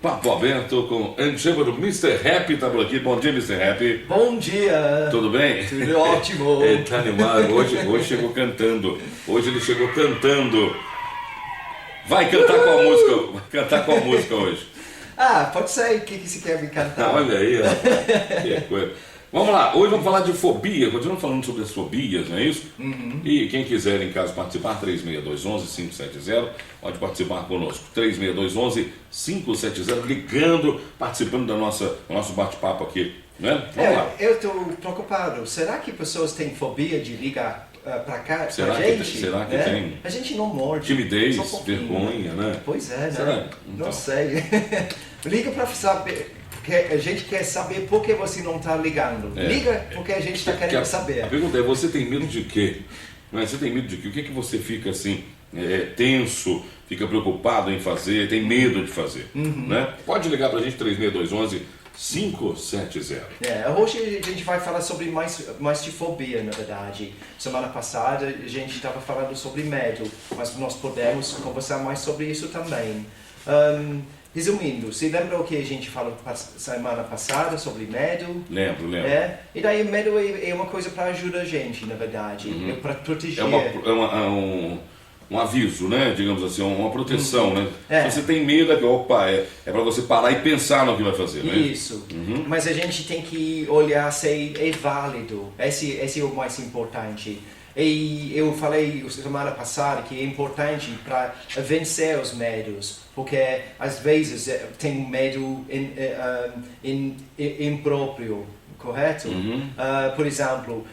Papo aberto com chama do Mr. Happy, tá por aqui. Bom dia, Mr. Happy. Bom dia! Tudo bem? Tudo ótimo! Ele tá animado. Hoje chegou cantando. Hoje ele chegou cantando. Vai cantar qual música? Vai cantar qual música hoje? Pode ser. O que você quer me cantar? Olha aí, ó. Que coisa. Vamos lá, hoje vamos falar de fobia, continuamos falando sobre as fobias, não é isso? Uhum. E quem quiser em casa participar, 3621-570, pode participar conosco, 3621-570, ligando, participando do nosso bate-papo aqui, né? Vamos lá. Eu estou preocupado, será que pessoas têm fobia de ligar para cá, Será pra que gente? será que tem? A gente não morde. Timidez, só um pouquinho, vergonha, né? Pois é, né? Será? Então. Não sei. Liga para saber. A gente quer saber por que você não está ligando. Liga porque a gente está querendo saber. A pergunta é, você tem medo de quê? Não é? Você tem medo de quê? O que é que você fica assim, tenso, fica preocupado em fazer, tem medo de fazer? Né? Pode ligar para a gente, 3621-570. Hoje a gente vai falar sobre mais de fobia, na verdade. Semana passada a gente estava falando sobre medo, mas nós podemos conversar mais sobre isso também. Resumindo, você lembra o que a gente falou semana passada sobre medo? Lembro. E daí medo é uma coisa para ajudar a gente, na verdade, para proteger. Um aviso, né? Digamos assim, uma proteção, né? Se você tem medo, é para você parar e pensar no que vai fazer, né? Isso. Mas a gente tem que olhar se é válido. Esse é o mais importante. E eu falei semana passada que é importante para vencer os medos, porque às vezes tem um medo impróprio, correto? Por exemplo,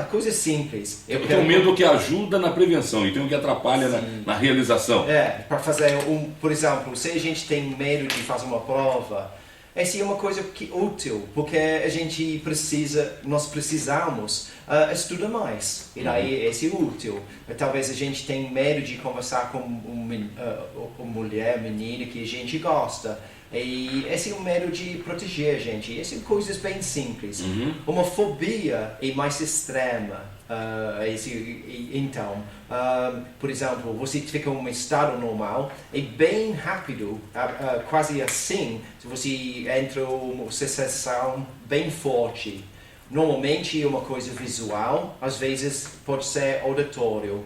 coisas simples. Eu tenho medo que ajuda na prevenção e tem o que atrapalha na realização. Para fazer por exemplo, se a gente tem medo de fazer uma prova, essa é uma coisa útil, porque nós precisamos estudar mais, e daí esse é útil. Talvez a gente tenha medo de conversar com uma mulher, menina que a gente gosta, e esse é o medo de proteger a gente. Essas são coisas bem simples. Uma fobia é mais extrema. Então, por exemplo, você fica em um estado normal e bem rápido, quase assim, se você entra em uma sensação bem forte. Normalmente é uma coisa visual, às vezes pode ser auditório.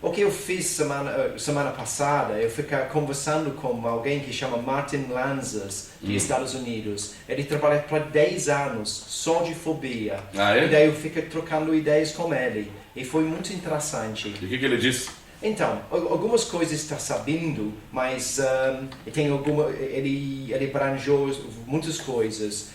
O que eu fiz semana passada, eu fiquei conversando com alguém que chama Martin Lanzas, dos Estados Unidos. Ele trabalha para 10 anos só de fobia. E daí eu fiquei trocando ideias com ele. E foi muito interessante. E o que ele disse? Então, algumas coisas está sabendo, mas ele abrangeu muitas coisas.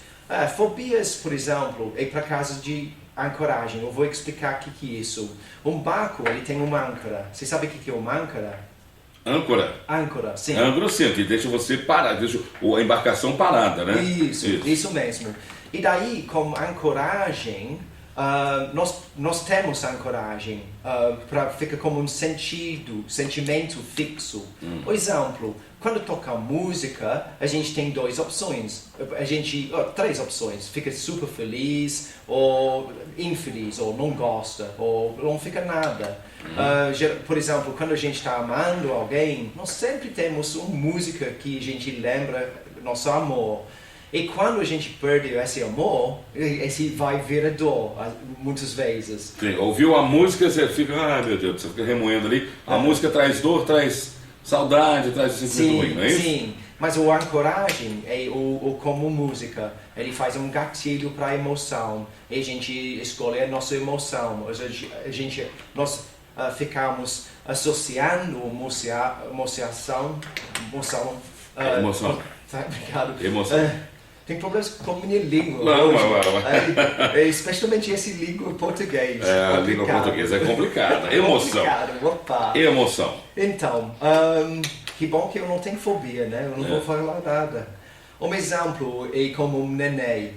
Fobias, por exemplo, é para casos de ancoragem. Eu vou explicar o que é isso. Um barco, ele tem uma âncora. Você sabe o que é uma âncora? Âncora? Âncora, sim. Âncora, sim, que deixa você parar, deixa a embarcação parada, né? Isso mesmo. E daí, com ancoragem, nós temos ancoragem para ficar como um sentimento fixo. Por exemplo, quando toca música, a gente tem três opções. Fica super feliz, ou infeliz, ou não gosta, ou não fica nada. Por exemplo, quando a gente está amando alguém, nós sempre temos uma música que a gente lembra nosso amor. E quando a gente perde esse amor, esse vai vir a dor, muitas vezes. Sim, ouviu a música, você fica, meu Deus, você fica remoendo ali. A música traz dor, traz saudade, traz sentimento ruim, não é isso? Sim, mas a ancoragem é como música. Ele faz um gatilho para a emoção. E a gente escolhe a nossa emoção. Nós ficamos associando emoção. Obrigado. Emoção. Tem problemas com a minha língua. Não. Especialmente essa língua português. A língua portuguesa é complicada. Emoção. Emoção. Então, que bom que eu não tenho fobia, né? Eu não vou falar nada. Um exemplo é como um neném.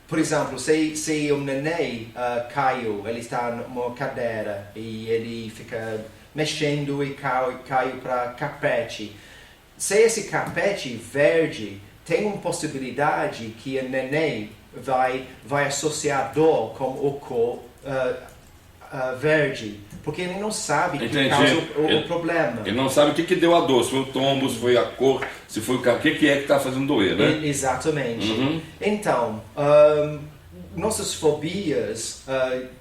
Por exemplo, se um neném caiu, ele está numa cadeira e ele fica mexendo e caiu para carpete. Se esse carpete verde tem uma possibilidade que o neném vai associar dor com o corpo verde, porque ele não sabe o que Entendi. causa o problema. Ele não sabe o que deu a dor, se foi o tombo, se foi a cor, se foi o que é que está fazendo doer, né? Exatamente. Então, nossas fobias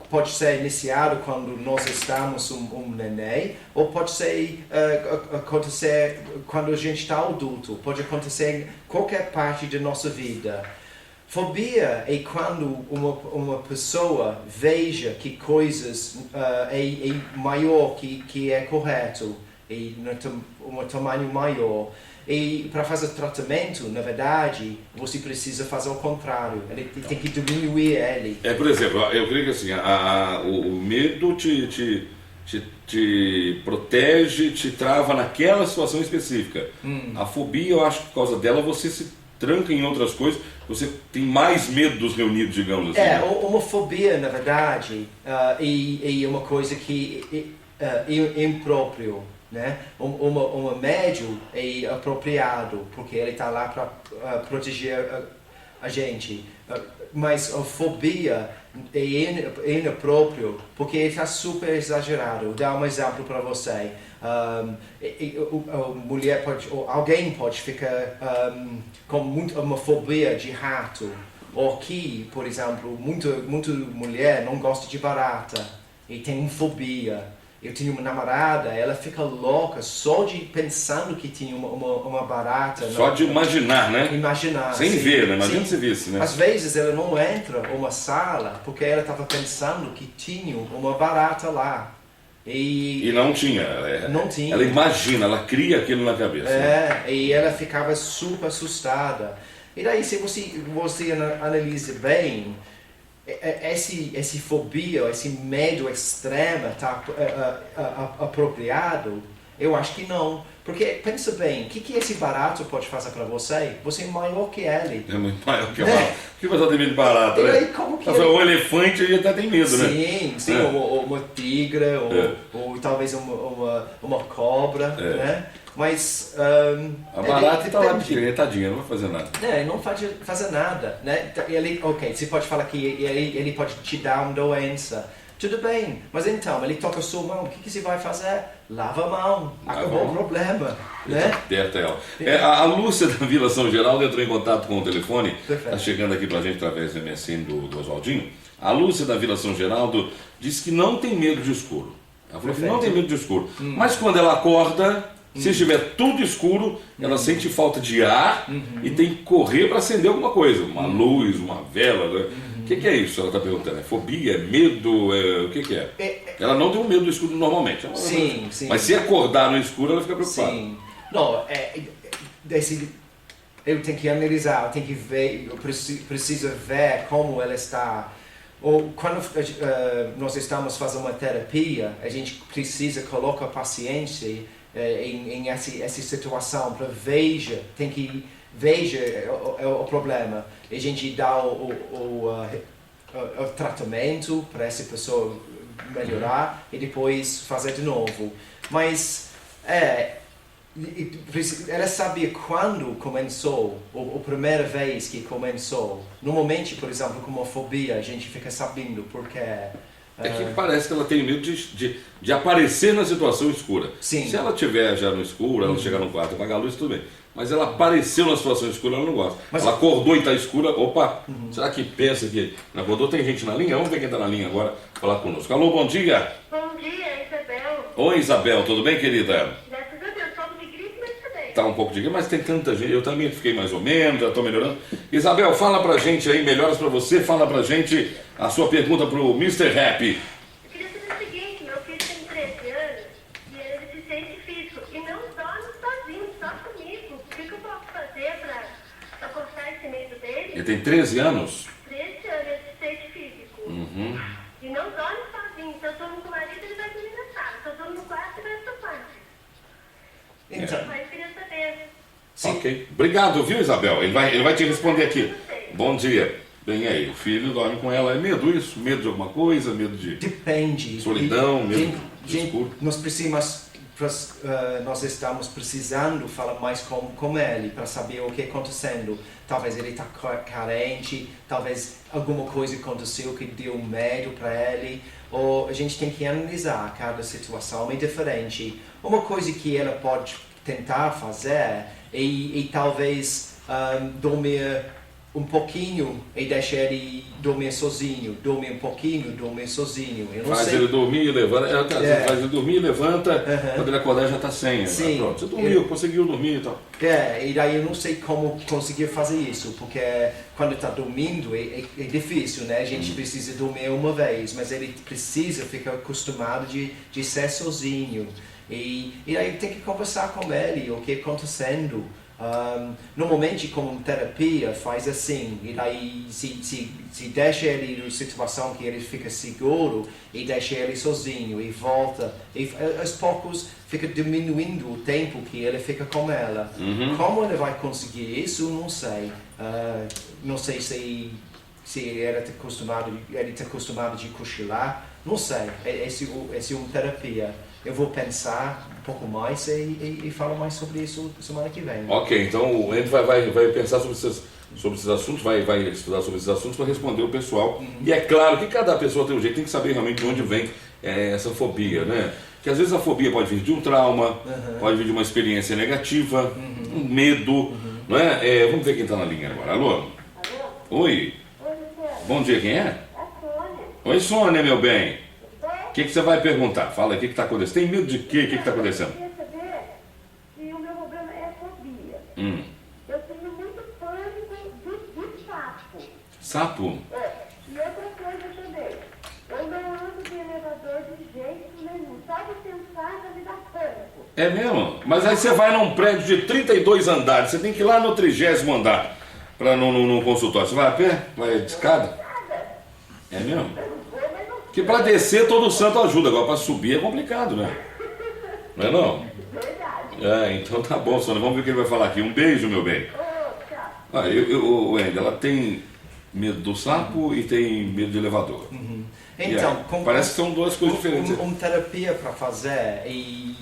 pode ser iniciado quando nós estamos um neném, ou pode ser acontecer quando a gente está adulto, pode acontecer em qualquer parte da nossa vida. Fobia é quando uma pessoa veja que coisas é maior que é correto, e um tamanho maior. E para fazer tratamento, na verdade, você precisa fazer o contrário. Ele tem que diminuir ele. Por exemplo, eu creio que assim, o medo te protege, te trava naquela situação específica. A fobia, eu acho que por causa dela você se tranca em outras coisas, você tem mais medo dos reunidos, digamos assim. Uma fobia, na verdade, é uma coisa que é impróprio. Né? Um médio é apropriado, porque ele está lá para proteger a gente. Mas a fobia é inapróprio, porque ele está super exagerado. Vou dar um exemplo para você. Alguém pode ficar com uma fobia de rato. Ou que, por exemplo, muita mulher não gosta de barata e tem uma fobia. Eu tinha uma namorada, ela fica louca só de pensando que tinha uma barata. Só de imaginar, né? Imaginar. Sem ver, né? Imagina sim. se visse, né? Às vezes ela não entra numa sala porque ela estava pensando que tinha uma barata lá. E não tinha. Não tinha. Ela imagina, ela cria aquilo na cabeça. E ela ficava super assustada. E daí, se você analisa bem, esse fobia, esse medo extremo está apropriado? Eu acho que não. Porque, pensa bem, o que esse barato pode fazer para você? Você é maior que ele. É muito maior que o barato. Por que você tem medo de barato, né? Como que O elefante ele até tem medo, né? Sim, ou uma tigre, ou talvez uma cobra, né? Mas a barata está lá pequena, tadinha, não vai fazer nada. Ele não faz nada, né? Você pode falar que ele pode te dar uma doença. Tudo bem, mas então, ele toca a sua mão, o que você vai fazer? Lava a mão, acabou o problema, né? Aperta ela. A Lúcia da Vila São Geraldo entrou em contato com o telefone, está chegando aqui pra gente através do MSN do Oswaldinho. A Lúcia da Vila São Geraldo disse que não tem medo de escuro. Ela falou que não tem medo de escuro, mas quando ela acorda, se estiver tudo escuro, ela sente falta de ar e tem que correr para acender alguma coisa, uma luz, uma vela, né? O que é isso? Ela está perguntando. É fobia? É medo? O que é? Ela não tem um medo do escuro normalmente. Sim. Mas se acordar no escuro, ela fica preocupada. Sim. Não, eu tenho que analisar, eu tenho que ver, eu preciso ver como ela está. Ou quando nós estamos fazendo uma terapia, a gente precisa colocar paciência em essa situação para veja o problema. A gente dá o tratamento para essa pessoa melhorar e depois fazer de novo. Mas ela sabia quando começou, a primeira vez que começou. Normalmente, por exemplo, com uma fobia, a gente fica sabendo porque... que parece que ela tem medo de aparecer na situação escura. Sim. Se ela estiver já no escuro, ela chegar no quarto e apagar a luz, tudo bem. Mas ela apareceu na situação escura, ela não gosta. Ela acordou e está escura, opa, será que pensa que ela acordou? Tem gente na linha? Vamos ver quem está na linha agora falar conosco. Alô, bom dia. Bom dia, Isabel. Oi, Isabel, tudo bem, querida? Graças a Deus, só de gripe, mas tudo bem. Tá um pouco de gripe, mas tem tanta gente, eu também fiquei mais ou menos, já estou melhorando. Isabel, fala pra gente aí, melhoras pra você, fala pra gente a sua pergunta pro Mr. Happy. Eu queria saber o seguinte, meu filho tem 13 anos e ele é deficiente físico e não dorme sozinho, só comigo. O que eu posso fazer pra cortar esse medo dele? Ele tem 13 anos? 13 anos, ele é deficiente físico. E não dorme sozinho. Se eu durmo com o marido, ele vai dormir na sala. Se eu durmo no quarto, ele vai pro quarto. Então, Mas eu queria saber. sim. Ok. Obrigado, viu, Isabel? Ele vai te responder aqui. Bom dia. Bem aí, o filho dorme com ela. É medo isso? Medo de alguma coisa? Medo de Depende. solidão? Medo de Gente, escuro? nós nós estamos precisando falar mais com ele para saber o que está acontecendo. Talvez ele está carente, talvez alguma coisa aconteceu que deu medo para ele. Ou a gente tem que analisar, cada situação é diferente. Uma coisa que ela pode tentar fazer é talvez dormir um pouquinho e deixar ele dormir sozinho, dormir um pouquinho, dormir sozinho. Eu não faz sei. ele dormir e levanta, faz ele dormir e levanta, quando ele acordar já está sem. Sim. Pronto, você dormiu, conseguiu dormir e tal. E daí eu não sei como conseguir fazer isso, porque quando está dormindo é difícil, né? A gente precisa dormir uma vez, mas ele precisa ficar acostumado de ser sozinho. E daí tem que conversar com ele, o que está acontecendo. Normalmente como terapia faz assim, e daí se deixa ele numa situação que ele fica seguro e deixa ele sozinho e volta, e aos poucos fica diminuindo o tempo que ele fica com ela. Como ele vai conseguir isso, não sei. Não sei se ele está acostumado de cochilar, não sei. Esse é uma terapia. Eu vou pensar um pouco mais e falar mais sobre isso semana que vem. Ok, então o Andy vai pensar sobre esses assuntos, vai estudar sobre esses assuntos para responder o pessoal. E é claro que cada pessoa tem um jeito, tem que saber realmente de onde vem essa fobia, né? Porque às vezes a fobia pode vir de um trauma, pode vir de uma experiência negativa, um medo, não é? Vamos ver quem está na linha agora. Alô? Alô? Oi. Oi, Luciano. Bom dia, quem é? É a Sônia. Oi, Sônia, meu bem. Oi? O que você vai perguntar? Fala aí, o que está acontecendo? Tem medo de quê? O que está acontecendo? Eu queria saber se o meu problema é fobia. Eu tenho muito pânico de sapo. Sapo? E outra coisa também. Eu não ando de elevador de jeito nenhum. Só de pensar já me dá pânico. É mesmo? Mas aí você vai num prédio de 32 andares, você tem que ir lá no 30º andar para no consultório. Você vai a pé? Vai de escada? É mesmo? Que para descer todo santo ajuda, agora para subir é complicado, né? Não é não? Verdade. Então tá bom, Sônia, vamos ver o que ele vai falar aqui. Um beijo, meu bem. Tchau. Wendy, ela tem medo do sapo e tem medo de elevador. Então, parece que são duas coisas diferentes. Uma terapia para fazer e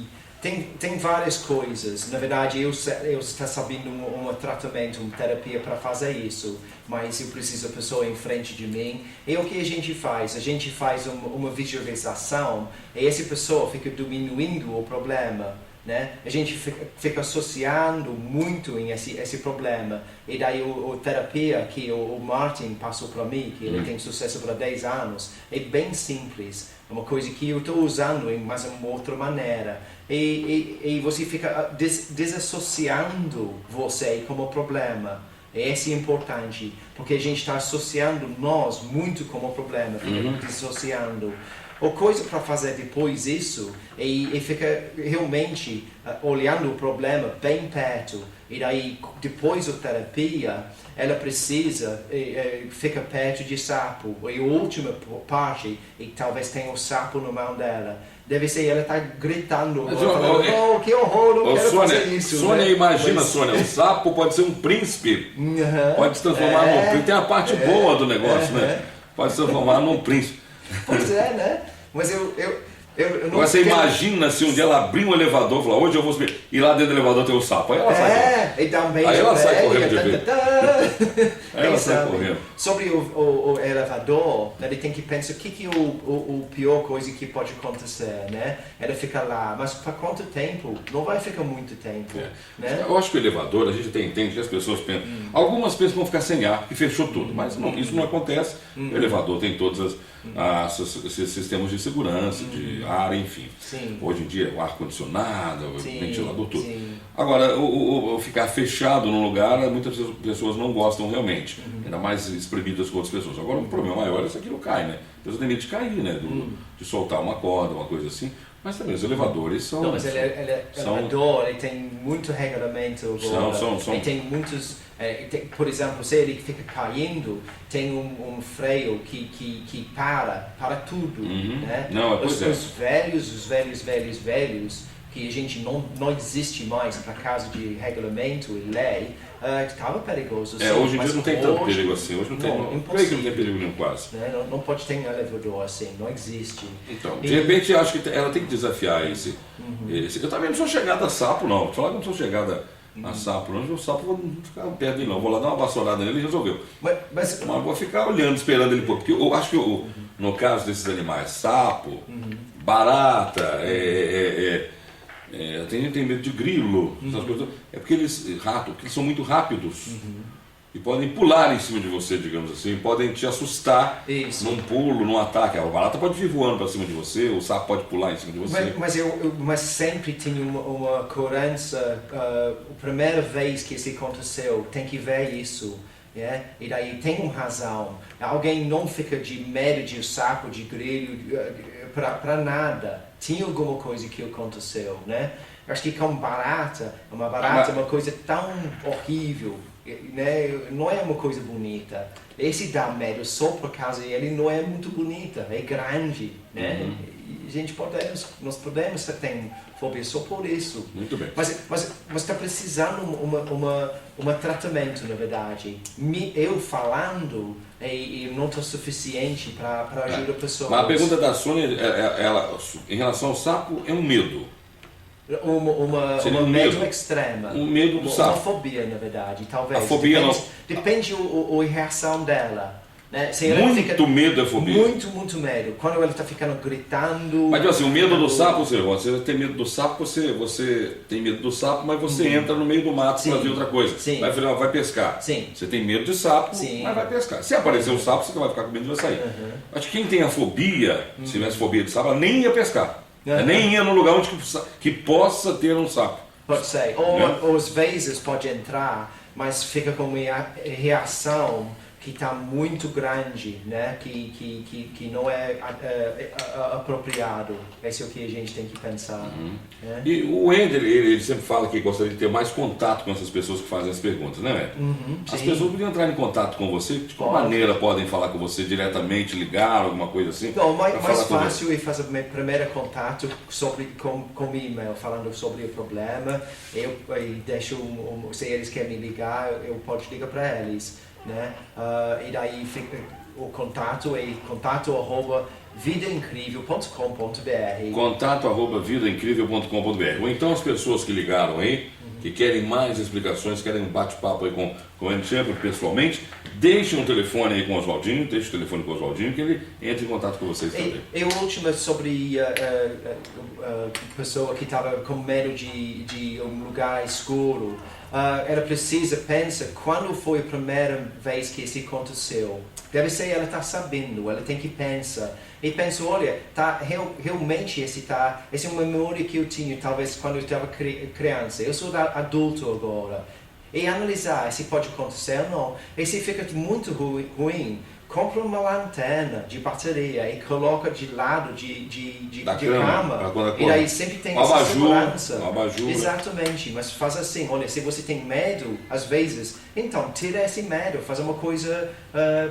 tem várias coisas. Na verdade, eu estou sabendo um tratamento, uma terapia para fazer isso, mas eu preciso da pessoa em frente de mim. E o que a gente faz? A gente faz uma visualização e essa pessoa fica diminuindo o problema. Né? A gente fica associando muito em esse problema. E daí a terapia que o Martin passou para mim, que ele tem sucesso para 10 anos, é bem simples. É uma coisa que eu estou usando em mais uma outra maneira. E você fica desassociando você como problema. Esse é importante, porque a gente está associando nós muito como problema, fica dissociando. A coisa para fazer depois disso é ficar realmente olhando o problema bem perto. E daí, depois da terapia, ela precisa ficar perto de sapo. E a última parte, e talvez tenha o sapo na mão dela. Deve ser ela está gritando, falando, que horror, não quero Sônia, fazer isso. Sônia, né? imagina, Sônia, o sapo pode ser um príncipe, pode se transformar num príncipe. Tem a parte boa do negócio, né? Pode se transformar num príncipe. Pois é, né? Mas eu não Você quero... imagina se um dia ela abrir um elevador e falar, hoje eu vou subir, e lá dentro do elevador tem um sapo. Aí ela sai correndo. E dá um beijo Aí ela pra sai ele, correndo de vez. Aí ela sai sabe? correndo. Sobre o elevador, ele tem que pensar o que é o pior coisa que pode acontecer, né? Ele fica lá, mas por quanto tempo? Não vai ficar muito tempo, né? Eu acho que o elevador, a gente entende que as pessoas pensam, algumas pessoas vão ficar sem ar, que fechou tudo, mas não, isso não acontece. O elevador tem todos esses sistemas de segurança, de ar, enfim. Sim. Hoje em dia, o ar-condicionado, o ventilador, tudo. Sim. Agora, o ficar fechado num lugar, muitas pessoas não gostam realmente, ainda mais espremidas com outras pessoas. Agora, o problema maior é se aquilo cai, né? A pessoa tem medo de cair, né? De soltar uma corda, uma coisa assim. Mas também os elevadores são... Não, mas elevador, ele tem muito regulamento agora. Ele tem muitos... por exemplo, se ele fica caindo, tem um freio que para tudo, né? Não, os velhos, que a gente não existe mais para caso de regulamento e lei, estava perigoso. Sim, Hoje em dia não tem tanto perigo assim. Hoje não tem. Creio que não tem perigo nenhum quase. Né? Não pode ter um elevador assim, não existe. Então, de repente, eu acho que ela tem que desafiar esse. Eu também não sou chegada a sapo, não. Vou falar que não sou chegada a sapo, não. O sapo vou ficar perto dele, não. Vou lá dar uma vassourada nele e resolveu. Mas vou ficar olhando, esperando ele pôr. Porque eu acho que no caso desses animais, sapo, barata, tem gente que tem medo de grilo, essas coisas. É porque eles são muito rápidos. E podem pular em cima de você, digamos assim, podem te assustar num pulo, num ataque. A barata pode vir voando para cima de você, o sapo pode pular em cima de você. Mas sempre tinha uma coerência. A primeira vez que isso aconteceu, tem que ver isso. Yeah? E daí tem uma razão. Alguém não fica de medo de sapo, de grilo, para nada. Tinha alguma coisa que aconteceu, né? Acho que com barata, uma coisa tão horrível. Né? Não é uma coisa bonita. Esse dá medo só por causa ele não é muito bonita, é grande, né? E nós podemos ter fobia só por isso. Muito bem. Mas está precisando um tratamento, na verdade. Eu falando não está suficiente para ajudar pessoas. Mas a pergunta da Sônia, em relação ao sapo, é um medo. Uma medo extrema. Um medo do sapo. Uma fobia, na verdade, talvez. A fobia depende a reação dela. Né? Muito medo é fobia. Muito medo. Quando ela está ficando gritando... Mas assim, o medo do sapo, você tem medo do sapo, você tem medo do sapo, mas você entra no meio do mato para ver outra coisa. Sim. Vai pescar. Sim. Você tem medo de sapo, mas vai pescar. Se aparecer um sapo, você vai ficar com medo e vai sair. Acho que quem tem a fobia, se tivesse fobia de sapo, ela nem ia pescar. Nem ia num lugar onde que possa ter um sapo. Pode ser. Ou às vezes pode entrar, mas fica com uma reação que está muito grande, né? que não é apropriado. Esse é o que a gente tem que pensar. Né? E o Ender, ele sempre fala que gostaria de ter mais contato com essas pessoas que fazem as perguntas, né, Ender? As pessoas podiam entrar em contato com você, de qual maneira podem falar com você diretamente, ligar, alguma coisa assim? Não, mais fácil é fazer o primeiro contato com o e-mail, falando sobre o problema. Eu deixo, se eles querem me ligar, eu posso ligar para eles. Né? E daí fica o contato é contato@vidaincrível.com.br. contato@vidaincrível.com.br. Ou então as pessoas que ligaram aí, que querem mais explicações, querem um bate-papo aí com o Ender Chamberlain pessoalmente, deixem um telefone aí com o Oswaldinho, que ele entre em contato com vocês também. E o último sobre a pessoa que estava com medo de um lugar escuro. Ela precisa pensar quando foi a primeira vez que isso aconteceu. Deve ser ela está sabendo, ela tem que pensar. E pensa, olha, realmente essa é uma memória que eu tinha, talvez quando eu estava criança. Eu sou adulto agora. E analisar se pode acontecer ou não. E se fica muito ruim, compra uma lanterna de bateria e coloca de lado de cama. E daí sempre tem essa segurança. Exatamente, mas faz assim, olha, se você tem medo, às vezes, então tira esse medo, faz uma coisa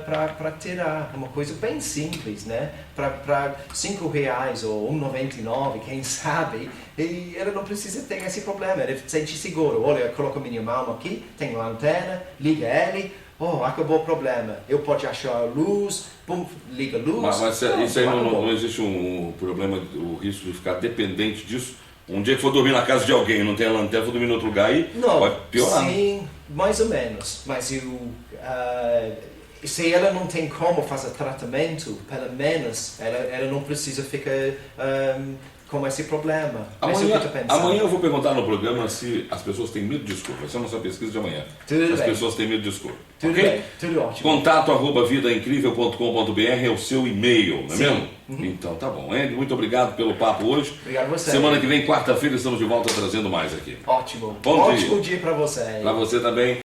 para tirar, uma coisa bem simples, né? Para R$5 ou R$1,99, quem sabe, e ela não precisa ter esse problema, ela sente seguro. Olha, coloca minha mão aqui, tem lanterna, liga ele. Acabou o problema. Eu posso achar a luz, liga a luz. Mas isso aí não existe um problema, o risco de ficar dependente disso. Um dia que for dormir na casa de alguém, não tem a lanterna, for dormir em outro lugar, aí pode piorar. Sim, mais ou menos. Mas se ela não tem como fazer tratamento, pelo menos ela não precisa ficar com esse problema. Amanhã eu vou perguntar no programa se as pessoas têm medo de escuro. Vai ser a nossa pesquisa de amanhã. As pessoas têm medo de escuro. Tudo bem, tudo ótimo. contato@vidaincrível.com.br é o seu e-mail, não é mesmo? Então tá bom. Andy, muito obrigado pelo papo hoje. Obrigado a você. Semana que vem, quarta-feira, estamos de volta trazendo mais aqui. Ótimo. Bom Ótimo dia para você. Para você também.